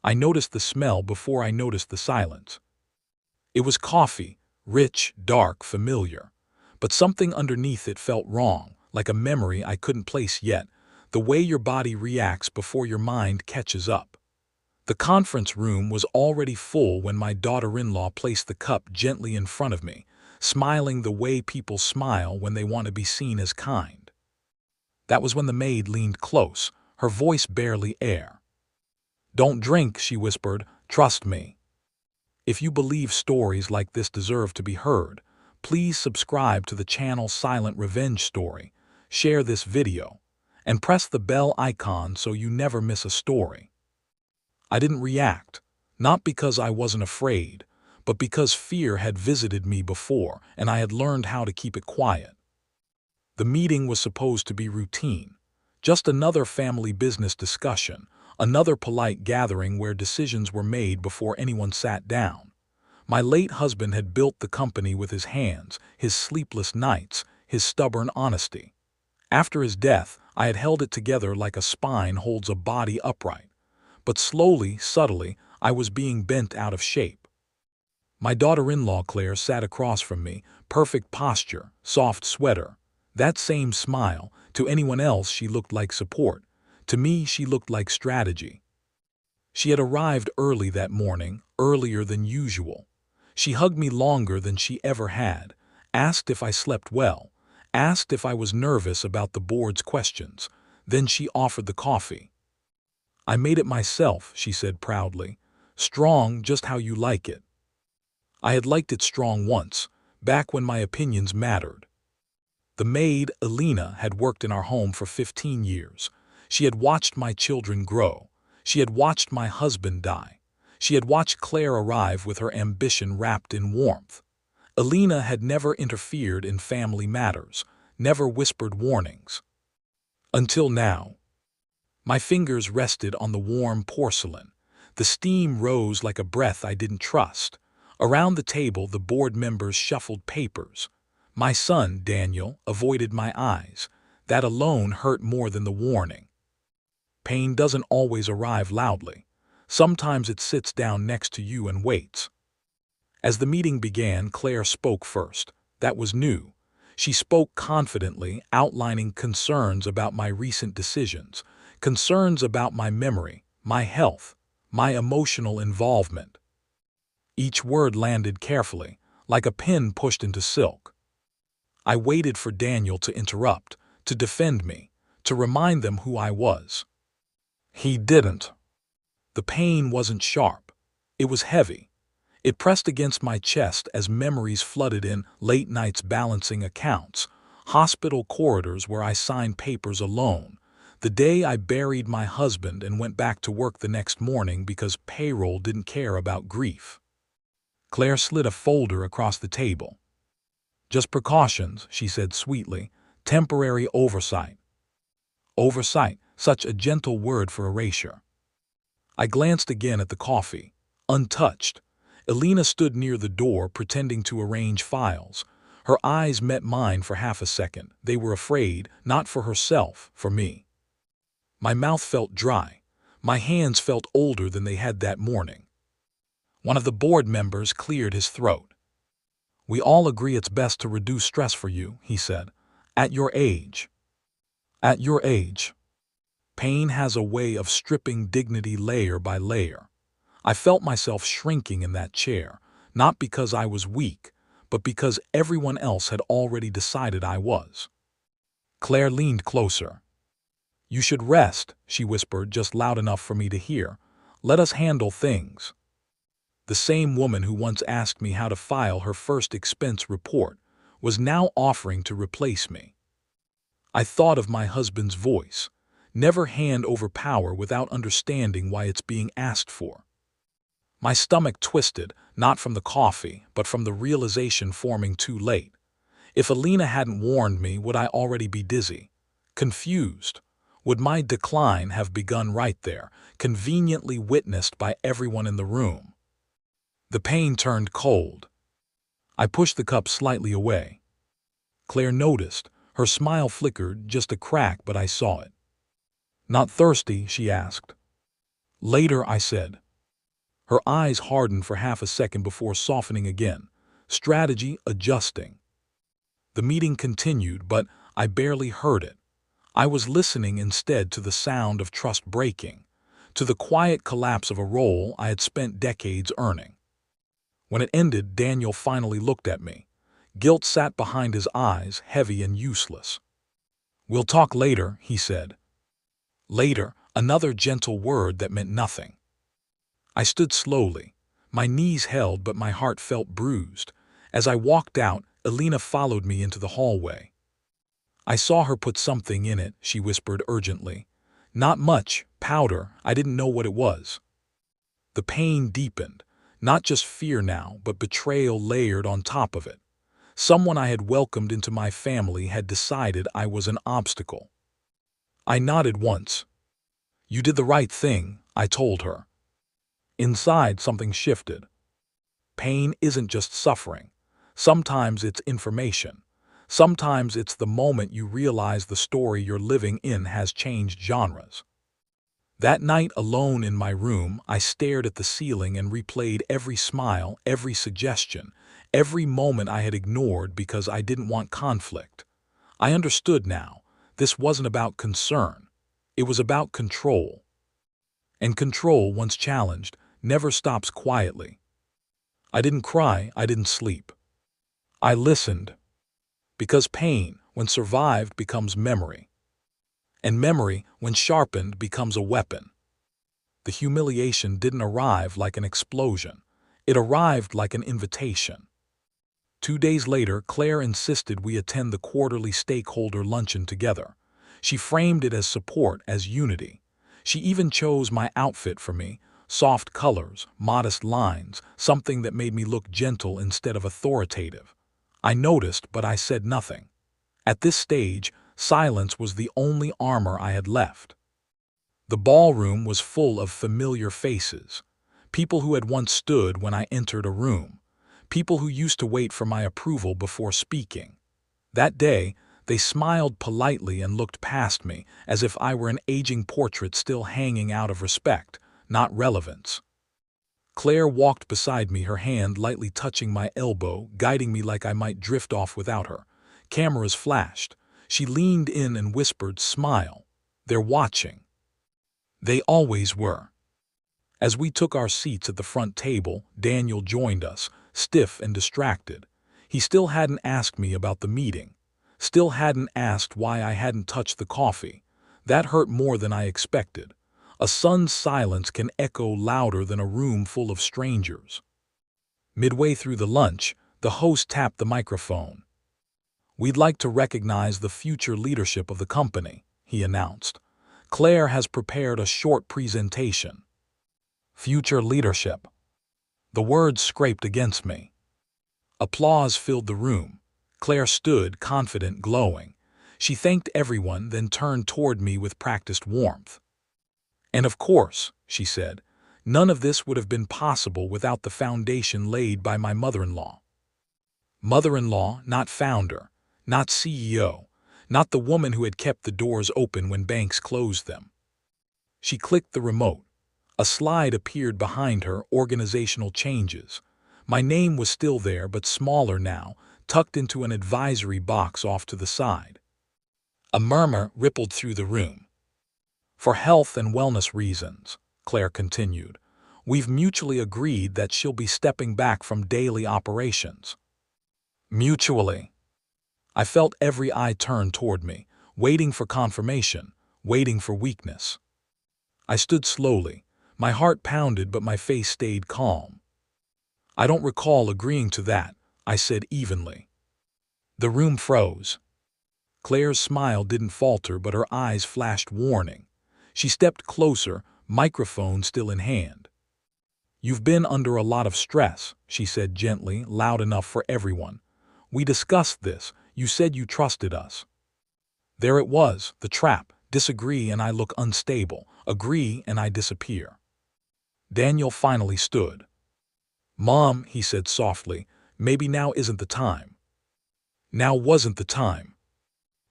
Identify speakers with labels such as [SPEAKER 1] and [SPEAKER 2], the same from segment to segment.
[SPEAKER 1] I noticed the smell before I noticed the silence. It was coffee, rich, dark, familiar. But something underneath it felt wrong, like a memory I couldn't place yet, the way your body reacts before your mind catches up. The conference room was already full when my daughter-in-law placed the cup gently in front of me, smiling the way people smile when they want to be seen as kind. That was when the maid leaned close, her voice barely air. "Don't drink," she whispered. "Trust me. If you believe stories like this deserve to be heard, please subscribe to the channel Silent Revenge Story, share this video, and press the bell icon so you never miss a story." I didn't react, not because I wasn't afraid, but because fear had visited me before and I had learned how to keep it quiet. The meeting was supposed to be routine, just another family business discussion, another polite gathering where decisions were made before anyone sat down. My late husband had built the company with his hands, his sleepless nights, his stubborn honesty. After his death, I had held it together like a spine holds a body upright. But slowly, subtly, I was being bent out of shape. My daughter-in-law Claire sat across from me, perfect posture, soft sweater. That same smile. To anyone else she looked like support. To me she looked like strategy. She had arrived early that morning, earlier than usual. She hugged me longer than she ever had, asked if I slept well, asked if I was nervous about the board's questions. Then she offered the coffee. "I made it myself," she said proudly. "Strong, just how you like it." I had liked it strong once, back when my opinions mattered. The maid, Alina, had worked in our home for 15 years. She had watched my children grow. She had watched my husband die. She had watched Claire arrive with her ambition wrapped in warmth. Alina had never interfered in family matters, never whispered warnings. Until now. My fingers rested on the warm porcelain. The steam rose like a breath I didn't trust. Around the table, the board members shuffled papers. My son, Daniel, avoided my eyes. That alone hurt more than the warning. Pain doesn't always arrive loudly. Sometimes it sits down next to you and waits. As the meeting began, Claire spoke first. That was new. She spoke confidently, outlining concerns about my recent decisions, concerns about my memory, my health, my emotional involvement. Each word landed carefully, like a pin pushed into silk. I waited for Daniel to interrupt, to defend me, to remind them who I was. He didn't. The pain wasn't sharp. It was heavy. It pressed against my chest as memories flooded in, late nights balancing accounts, hospital corridors where I signed papers alone, the day I buried my husband and went back to work the next morning because payroll didn't care about grief. Claire slid a folder across the table. "Just precautions," she said sweetly. "Temporary oversight." Oversight, such a gentle word for erasure. I glanced again at the coffee. Untouched. Alina stood near the door pretending to arrange files. Her eyes met mine for half a second. They were afraid, not for herself, for me. My mouth felt dry. My hands felt older than they had that morning. One of the board members cleared his throat. "We all agree it's best to reduce stress for you," he said. "At your age." At your age. Pain has a way of stripping dignity layer by layer. I felt myself shrinking in that chair, not because I was weak, but because everyone else had already decided I was. Claire leaned closer. "You should rest," she whispered, just loud enough for me to hear. "Let us handle things." The same woman who once asked me how to file her first expense report was now offering to replace me. I thought of my husband's voice. Never hand over power without understanding why it's being asked for. My stomach twisted, not from the coffee, but from the realization forming too late. If Alina hadn't warned me, would I already be dizzy? Confused? Would my decline have begun right there, conveniently witnessed by everyone in the room? The pain turned cold. I pushed the cup slightly away. Claire noticed. Her smile flickered, just a crack, but I saw it. "Not thirsty?" she asked. "Later," I said. Her eyes hardened for half a second before softening again, strategy adjusting. The meeting continued, but I barely heard it. I was listening instead to the sound of trust breaking, to the quiet collapse of a role I had spent decades earning. When it ended, Daniel finally looked at me. Guilt sat behind his eyes, heavy and useless. "We'll talk later," he said. Later, another gentle word that meant nothing. I stood slowly. My knees held, but my heart felt bruised. As I walked out, Elena followed me into the hallway. "I saw her put something in it," she whispered urgently. "Not much, powder, I didn't know what it was." The pain deepened. Not just fear now, but betrayal layered on top of it. Someone I had welcomed into my family had decided I was an obstacle. I nodded once. "You did the right thing," I told her. Inside, something shifted. Pain isn't just suffering. Sometimes it's information. Sometimes it's the moment you realize the story you're living in has changed genres. That night, alone in my room, I stared at the ceiling and replayed every smile, every suggestion, every moment I had ignored because I didn't want conflict. I understood now. This wasn't about concern. It was about control. And control, once challenged, never stops quietly. I didn't cry, I didn't sleep. I listened. Because pain, when survived, becomes memory. And memory, when sharpened, becomes a weapon. The humiliation didn't arrive like an explosion. It arrived like an invitation. 2 days later, Claire insisted we attend the quarterly stakeholder luncheon together. She framed it as support, as unity. She even chose my outfit for me, soft colors, modest lines, something that made me look gentle instead of authoritative. I noticed, but I said nothing. At this stage, silence was the only armor I had left. The ballroom was full of familiar faces, people who had once stood when I entered a room, people who used to wait for my approval before speaking. That day, they smiled politely and looked past me as if I were an aging portrait still hanging out of respect, not relevance. Claire walked beside me, her hand lightly touching my elbow, guiding me like I might drift off without her. Cameras flashed. She leaned in and whispered, "Smile. They're watching." They always were. As we took our seats at the front table, Daniel joined us, stiff and distracted. He still hadn't asked me about the meeting. Still hadn't asked why I hadn't touched the coffee. That hurt more than I expected. A son's silence can echo louder than a room full of strangers. Midway through the lunch, the host tapped the microphone. "We'd like to recognize the future leadership of the company," he announced. "Claire has prepared a short presentation." Future leadership. The words scraped against me. Applause filled the room. Claire stood, confident, glowing. She thanked everyone, then turned toward me with practiced warmth. "And of course," she said, "none of this would have been possible without the foundation laid by my mother-in-law." Mother-in-law, not founder, not CEO, not the woman who had kept the doors open when banks closed them. She clicked the remote. A slide appeared behind her, organizational changes. My name was still there, but smaller now, tucked into an advisory box off to the side. A murmur rippled through the room. "For health and wellness reasons," Claire continued, "we've mutually agreed that she'll be stepping back from daily operations." Mutually. I felt every eye turn toward me, waiting for confirmation, waiting for weakness. I stood slowly. My heart pounded, but my face stayed calm. "I don't recall agreeing to that," I said evenly. The room froze. Claire's smile didn't falter, but her eyes flashed warning. She stepped closer, microphone still in hand. "You've been under a lot of stress," she said gently, loud enough for everyone. "We discussed this. You said you trusted us." There it was, the trap. Disagree and I look unstable. Agree and I disappear. Daniel finally stood. "Mom," he said softly, "maybe now isn't the time." Now wasn't the time.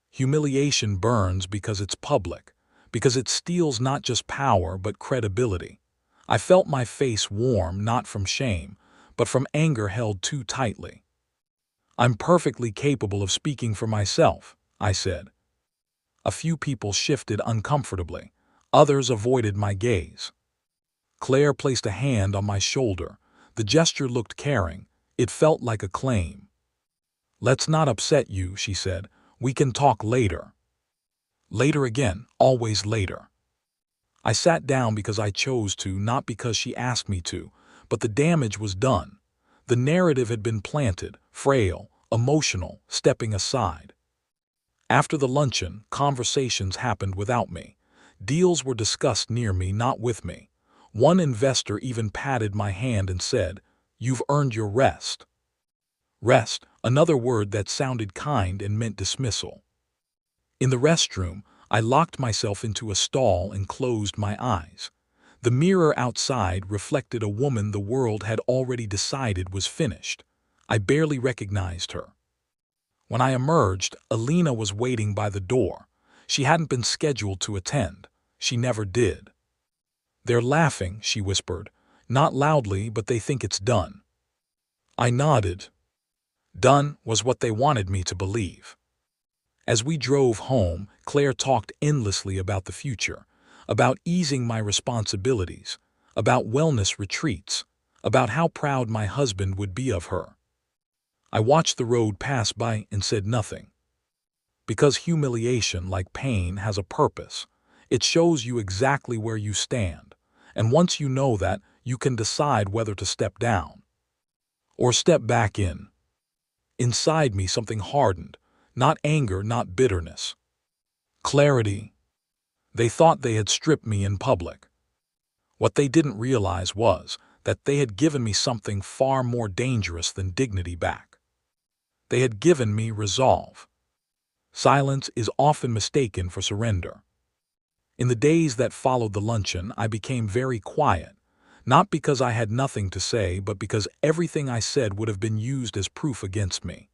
[SPEAKER 1] Humiliation burns because it's public, because it steals not just power but credibility. I felt my face warm not from shame, but from anger held too tightly. "I'm perfectly capable of speaking for myself," I said. A few people shifted uncomfortably. Others avoided my gaze. Claire placed a hand on my shoulder. The gesture looked caring. It felt like a claim. "Let's not upset you," she said. "We can talk later." Later again, always later. I sat down because I chose to, not because she asked me to, but the damage was done. The narrative had been planted, frail, emotional, stepping aside. After the luncheon, conversations happened without me. Deals were discussed near me, not with me. One investor even patted my hand and said, "You've earned your rest." Rest, another word that sounded kind and meant dismissal. In the restroom, I locked myself into a stall and closed my eyes. The mirror outside reflected a woman the world had already decided was finished. I barely recognized her. When I emerged, Alina was waiting by the door. She hadn't been scheduled to attend. She never did. "They're laughing," she whispered. "Not loudly, but they think it's done." I nodded. Done was what they wanted me to believe. As we drove home, Claire talked endlessly about the future, about easing my responsibilities, about wellness retreats, about how proud my husband would be of her. I watched the road pass by and said nothing. Because humiliation, like pain, has a purpose. It shows you exactly where you stand, and once you know that, you can decide whether to step down or step back in. Inside me something hardened, not anger, not bitterness. Clarity. They thought they had stripped me in public. What they didn't realize was that they had given me something far more dangerous than dignity back. They had given me resolve. Silence is often mistaken for surrender. In the days that followed the luncheon, I became very quiet, not because I had nothing to say, but because everything I said would have been used as proof against me.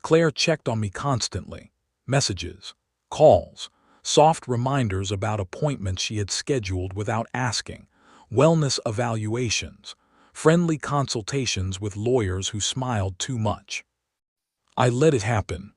[SPEAKER 1] Claire checked on me constantly. Messages, calls, soft reminders about appointments she had scheduled without asking, wellness evaluations, friendly consultations with lawyers who smiled too much. I let it happen.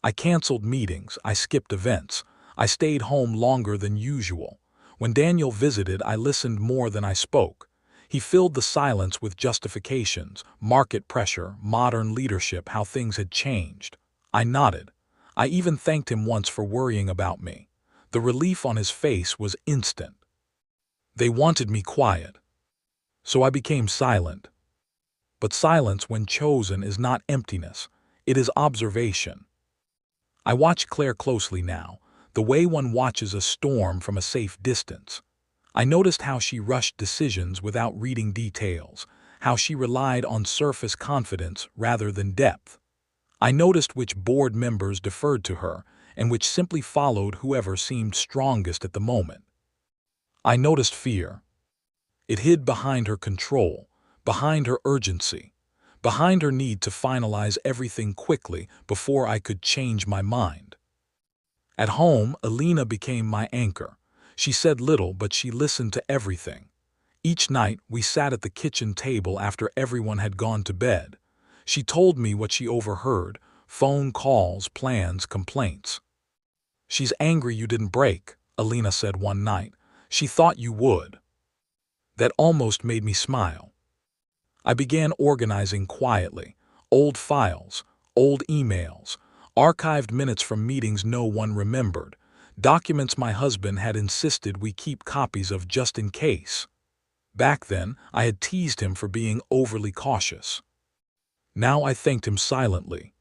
[SPEAKER 1] I canceled meetings, I skipped events, I stayed home longer than usual. When Daniel visited, I listened more than I spoke. He filled the silence with justifications, market pressure, modern leadership, how things had changed. I nodded. I even thanked him once for worrying about me. The relief on his face was instant. They wanted me quiet. So I became silent. But silence, when chosen, is not emptiness. It is observation. I watch Claire closely now, the way one watches a storm from a safe distance. I noticed how she rushed decisions without reading details, how she relied on surface confidence rather than depth. I noticed which board members deferred to her and which simply followed whoever seemed strongest at the moment. I noticed fear. It hid behind her control, behind her urgency, behind her need to finalize everything quickly before I could change my mind. At home, Alina became my anchor. She said little, but she listened to everything. Each night, we sat at the kitchen table after everyone had gone to bed. She told me what she overheard: phone calls, plans, complaints. "She's angry you didn't break," Alina said one night. "She thought you would." That almost made me smile. I began organizing quietly. Old files, old emails, archived minutes from meetings no one remembered, documents my husband had insisted we keep copies of just in case. Back then, I had teased him for being overly cautious. Now I thanked him silently.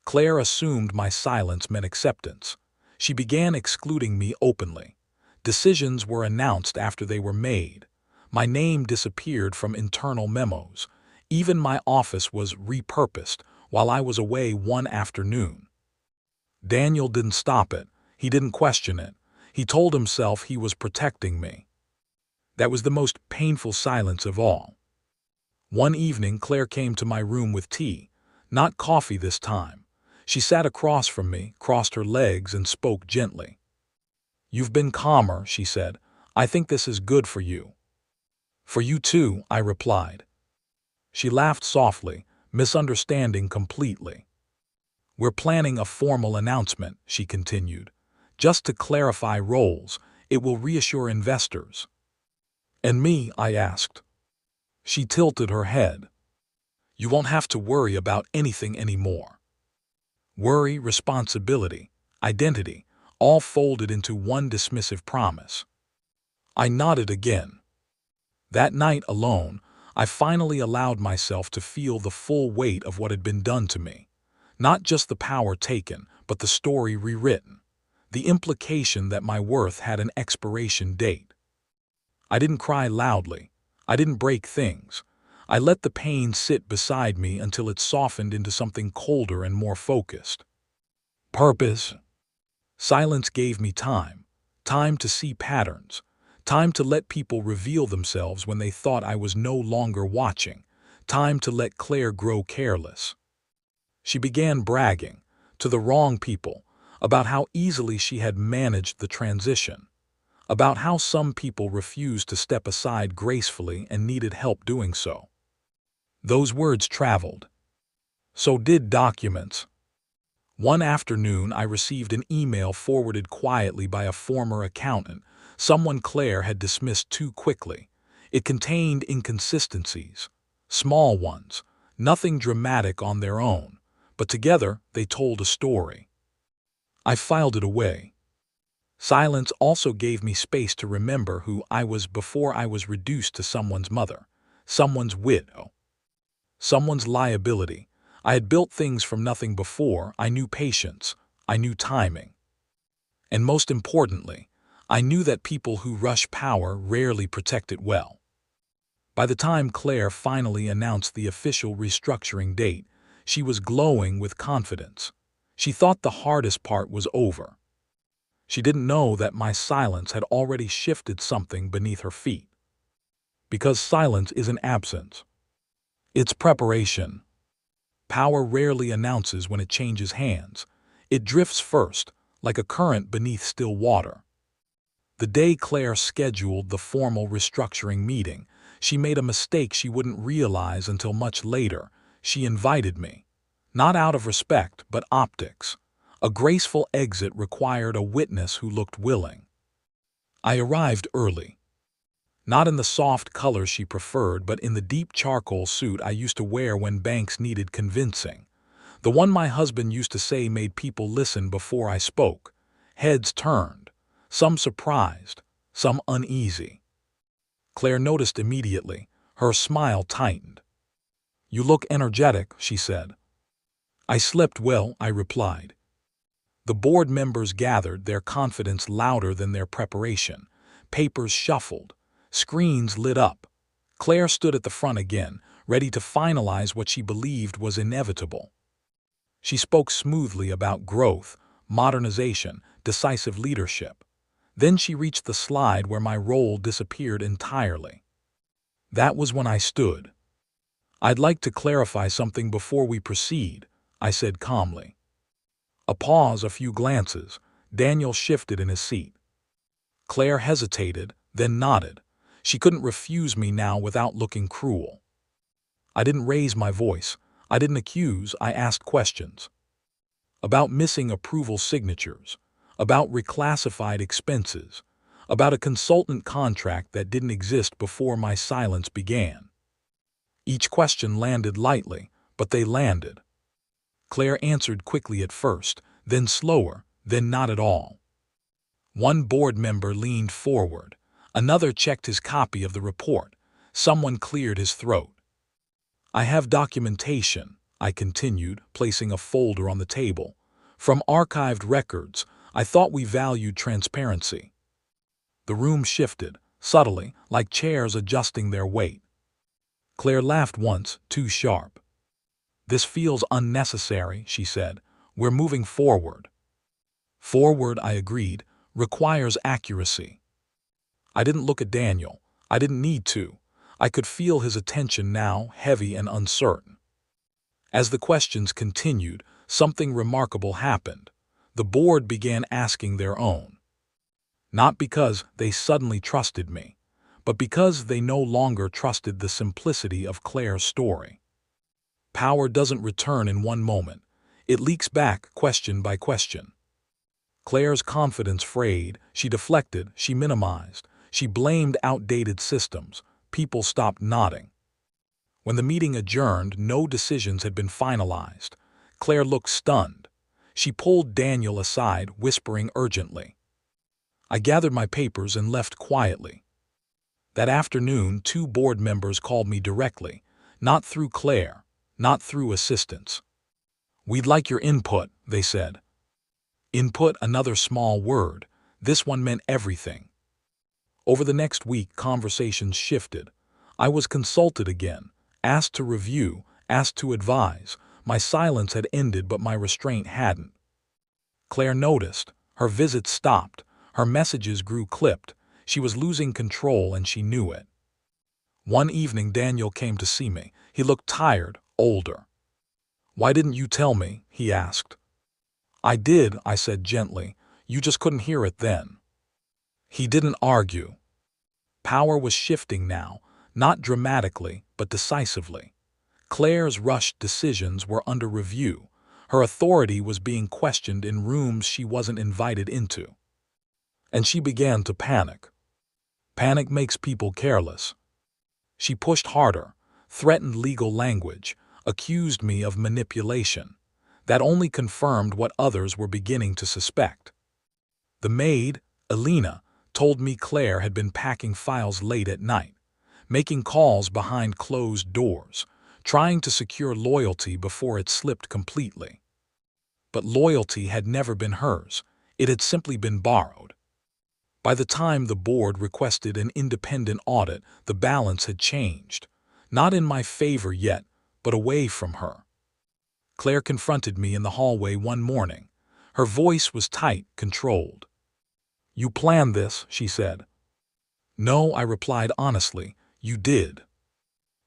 [SPEAKER 1] Claire assumed my silence meant acceptance. She began excluding me openly. Decisions were announced after they were made. My name disappeared from internal memos. Even my office was repurposed while I was away one afternoon. Daniel didn't stop it. He didn't question it. He told himself he was protecting me. That was the most painful silence of all. One evening, Claire came to my room with tea. Not coffee this time. She sat across from me, crossed her legs, and spoke gently. "You've been calmer," she said. "I think this is good for you." For you too, I replied. She laughed softly, misunderstanding completely. We're planning a formal announcement, she continued. Just to clarify roles, it will reassure investors. And me, I asked. She tilted her head. You won't have to worry about anything anymore. Worry, responsibility, identity, all folded into one dismissive promise. I nodded again. That night alone, I finally allowed myself to feel the full weight of what had been done to me. Not just the power taken, but the story rewritten. The implication that my worth had an expiration date. I didn't cry loudly. I didn't break things. I let the pain sit beside me until it softened into something colder and more focused. Purpose. Silence gave me time. Time to see patterns. Time to let people reveal themselves when they thought I was no longer watching. Time to let Claire grow careless. She began bragging, to the wrong people, about how easily she had managed the transition, about how some people refused to step aside gracefully and needed help doing so. Those words traveled. So did documents. One afternoon, I received an email forwarded quietly by a former accountant, someone Claire had dismissed too quickly. It contained inconsistencies, small ones, nothing dramatic on their own, but together they told a story. I filed it away. Silence also gave me space to remember who I was before I was reduced to someone's mother, someone's widow, someone's liability. I had built things from nothing before. I knew patience. I knew timing. And most importantly, I knew that people who rush power rarely protect it well. By the time Claire finally announced the official restructuring date, she was glowing with confidence. She thought the hardest part was over. She didn't know that my silence had already shifted something beneath her feet. Because silence isn't absence. It's preparation. Power rarely announces when it changes hands. It drifts first, like a current beneath still water. The day Claire scheduled the formal restructuring meeting, she made a mistake she wouldn't realize until much later. She invited me. Not out of respect, but optics. A graceful exit required a witness who looked willing. I arrived early. Not in the soft color she preferred, but in the deep charcoal suit I used to wear when banks needed convincing. The one my husband used to say made people listen before I spoke. Heads turned, some surprised, some uneasy. Claire noticed immediately. Her smile tightened. You look energetic, she said. I slept well, I replied. The board members gathered, their confidence louder than their preparation. Papers shuffled. Screens lit up. Claire stood at the front again, ready to finalize what she believed was inevitable. She spoke smoothly about growth, modernization, decisive leadership. Then she reached the slide where my role disappeared entirely. That was when I stood. I'd like to clarify something before we proceed, I said calmly. A pause, a few glances. Daniel shifted in his seat. Claire hesitated, then nodded. She couldn't refuse me now without looking cruel. I didn't raise my voice. I didn't accuse. I asked questions. About missing approval signatures. About reclassified expenses. About a consultant contract that didn't exist before my silence began. Each question landed lightly, but they landed. Claire answered quickly at first, then slower, then not at all. One board member leaned forward. Another checked his copy of the report. Someone cleared his throat. I have documentation, I continued, placing a folder on the table. From archived records, I thought we valued transparency. The room shifted, subtly, like chairs adjusting their weight. Claire laughed once, too sharp. This feels unnecessary, she said. We're moving forward. Forward, I agreed, requires accuracy. I didn't look at Daniel. I didn't need to. I could feel his attention now, heavy and uncertain. As the questions continued, something remarkable happened. The board began asking their own. Not because they suddenly trusted me, but because they no longer trusted the simplicity of Claire's story. Power doesn't return in one moment. It leaks back question by question. Claire's confidence frayed, she deflected, she minimized, she blamed outdated systems. People stopped nodding. When the meeting adjourned, no decisions had been finalized. Claire looked stunned. She pulled Daniel aside, whispering urgently. I gathered my papers and left quietly. That afternoon, 2 board members called me directly, not through Claire, not through assistants. We'd like your input, they said. Input, another small word. This one meant everything. Over the next week, conversations shifted. I was consulted again, asked to review, asked to advise. My silence had ended, but my restraint hadn't. Claire noticed. Her visits stopped. Her messages grew clipped. She was losing control, and she knew it. One evening, Daniel came to see me. He looked tired, older. Why didn't you tell me? He asked. I did, I said gently. You just couldn't hear it then. He didn't argue. Power was shifting now, not dramatically, but decisively. Claire's rushed decisions were under review. Her authority was being questioned in rooms she wasn't invited into. And she began to panic. Panic makes people careless. She pushed harder, threatened legal language, accused me of manipulation. That only confirmed what others were beginning to suspect. The maid, Elena, told me Claire had been packing files late at night, making calls behind closed doors, trying to secure loyalty before it slipped completely. But loyalty had never been hers. It had simply been borrowed. By the time the board requested an independent audit, the balance had changed. Not in my favor yet, but away from her. Claire confronted me in the hallway one morning. Her voice was tight, controlled. You planned this, she said. No, I replied honestly. You did.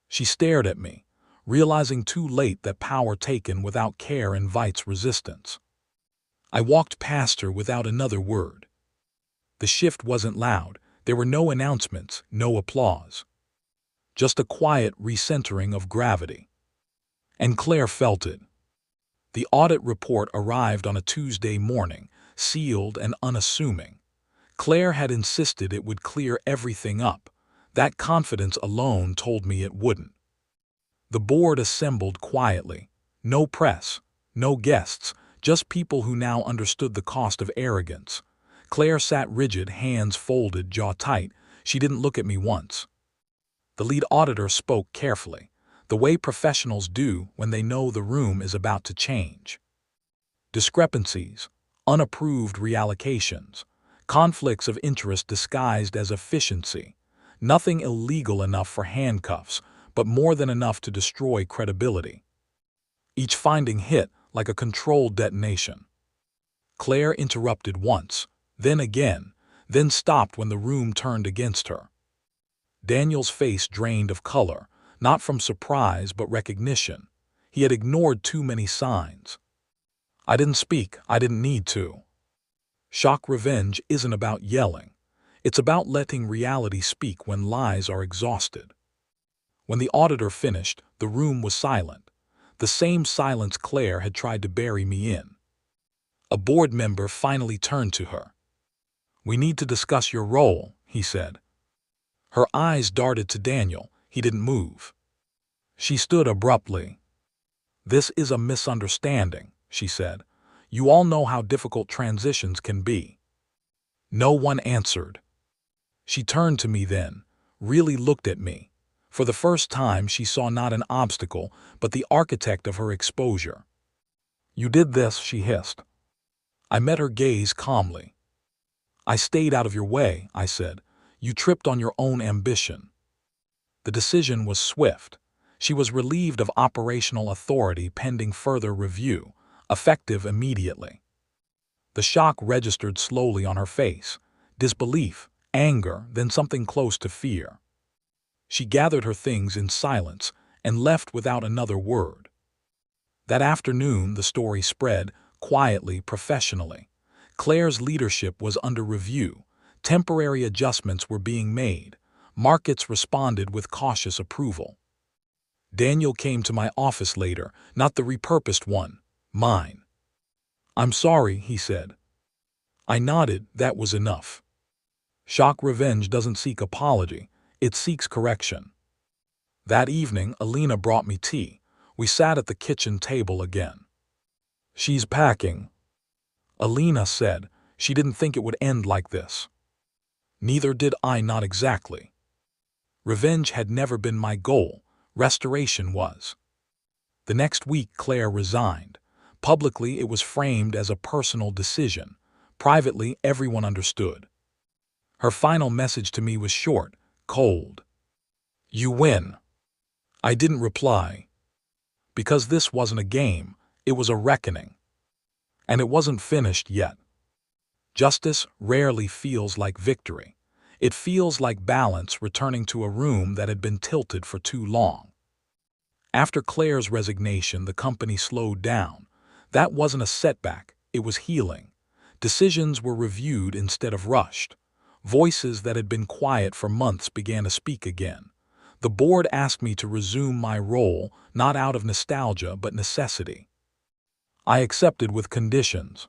[SPEAKER 1] She stared at me, realizing too late that power taken without care invites resistance. I walked past her without another word. The shift wasn't loud. There were no announcements, no applause. Just a quiet recentering of gravity. And Claire felt it. The audit report arrived on a Tuesday morning, sealed and unassuming. Claire had insisted it would clear everything up. That confidence alone told me it wouldn't. The board assembled quietly. No press, no guests, just people who now understood the cost of arrogance. Claire sat rigid, hands folded, jaw tight. She didn't look at me once. The lead auditor spoke carefully, the way professionals do when they know the room is about to change. Discrepancies, unapproved reallocations, conflicts of interest disguised as efficiency. Nothing illegal enough for handcuffs, but more than enough to destroy credibility. Each finding hit like a controlled detonation. Claire interrupted once, then again, then stopped when the room turned against her. Daniel's face drained of color, not from surprise but recognition. He had ignored too many signs. I didn't speak, I didn't need to. Shock revenge isn't about yelling. It's about letting reality speak when lies are exhausted. When the auditor finished, the room was silent. The same silence Claire had tried to bury me in. A board member finally turned to her. We need to discuss your role, he said. Her eyes darted to Daniel. He didn't move. She stood abruptly. This is a misunderstanding, she said. You all know how difficult transitions can be. No one answered. She turned to me then, really looked at me. For the first time, she saw not an obstacle, but the architect of her exposure. You did this, she hissed. I met her gaze calmly. I stayed out of your way, I said. You tripped on your own ambition. The decision was swift. She was relieved of operational authority pending further review, effective immediately. The shock registered slowly on her face. Disbelief, anger, then something close to fear. She gathered her things in silence and left without another word. That afternoon, the story spread, quietly, professionally. Claire's leadership was under review. Temporary adjustments were being made. Markets responded with cautious approval. Daniel came to my office later, not the repurposed one, mine. "I'm sorry," he said. I nodded. That was enough. Shock revenge doesn't seek apology, it seeks correction. That evening, Alina brought me tea. We sat at the kitchen table again. "She's packing," Alina said. She didn't think it would end like this. Neither did I, not exactly. Revenge had never been my goal, restoration was. The next week Claire resigned. Publicly it was framed as a personal decision. Privately everyone understood. Her final message to me was short, cold. "You win." I didn't reply. Because this wasn't a game, it was a reckoning. And it wasn't finished yet. Justice rarely feels like victory. It feels like balance returning to a room that had been tilted for too long. After Claire's resignation, the company slowed down. That wasn't a setback, it was healing. Decisions were reviewed instead of rushed. Voices that had been quiet for months began to speak again. The board asked me to resume my role, not out of nostalgia but necessity. I accepted with conditions.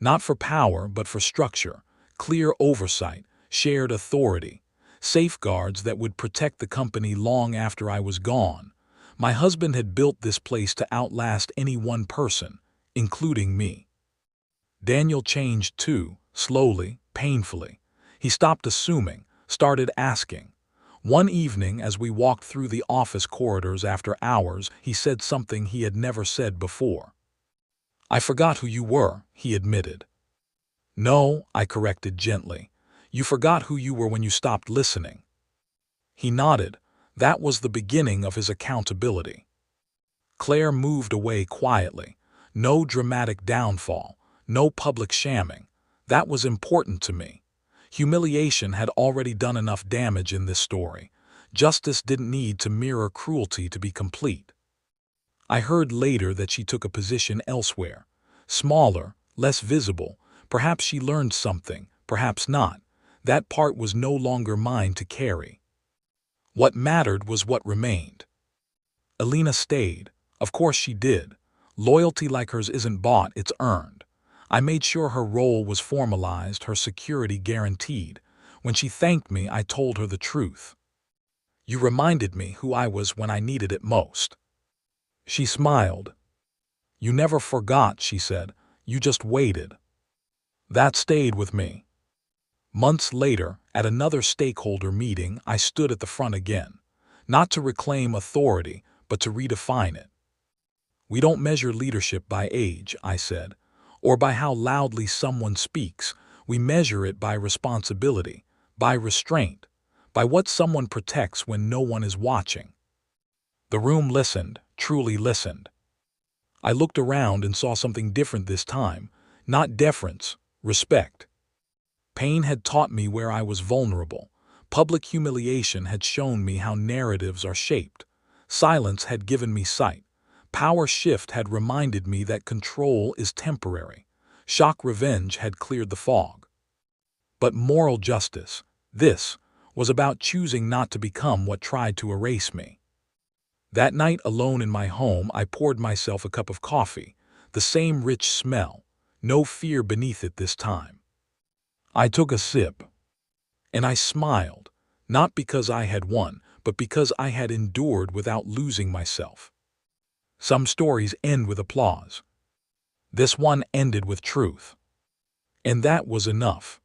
[SPEAKER 1] Not for power but for structure, clear oversight, shared authority, safeguards that would protect the company long after I was gone. My husband had built this place to outlast any one person, including me. Daniel changed too, slowly, painfully. He stopped assuming, started asking. One evening, as we walked through the office corridors after hours, he said something he had never said before. "I forgot who you were," he admitted. "No," I corrected gently. "You forgot who you were when you stopped listening." He nodded. That was the beginning of his accountability. Claire moved away quietly. No dramatic downfall, no public shamming. That was important to me. Humiliation had already done enough damage in this story. Justice didn't need to mirror cruelty to be complete. I heard later that she took a position elsewhere. Smaller, less visible. Perhaps she learned something, perhaps not. That part was no longer mine to carry. What mattered was what remained. Alina stayed. Of course she did. Loyalty like hers isn't bought, it's earned. I made sure her role was formalized, her security guaranteed. When she thanked me, I told her the truth. "You reminded me who I was when I needed it most." She smiled. "You never forgot," she said. "You just waited." That stayed with me. Months later, at another stakeholder meeting, I stood at the front again. Not to reclaim authority, but to redefine it. "We don't measure leadership by age," I said, "or by how loudly someone speaks. We measure it by responsibility, by restraint, by what someone protects when no one is watching." The room listened, truly listened. I looked around and saw something different this time. Not deference, respect. Pain had taught me where I was vulnerable. Public humiliation had shown me how narratives are shaped. Silence had given me sight. Power shift had reminded me that control is temporary. Shock revenge had cleared the fog. But moral justice, this, was about choosing not to become what tried to erase me. That night, alone in my home, I poured myself a cup of coffee. The same rich smell, no fear beneath it this time. I took a sip, and I smiled, not because I had won, but because I had endured without losing myself. Some stories end with applause. This one ended with truth. And that was enough.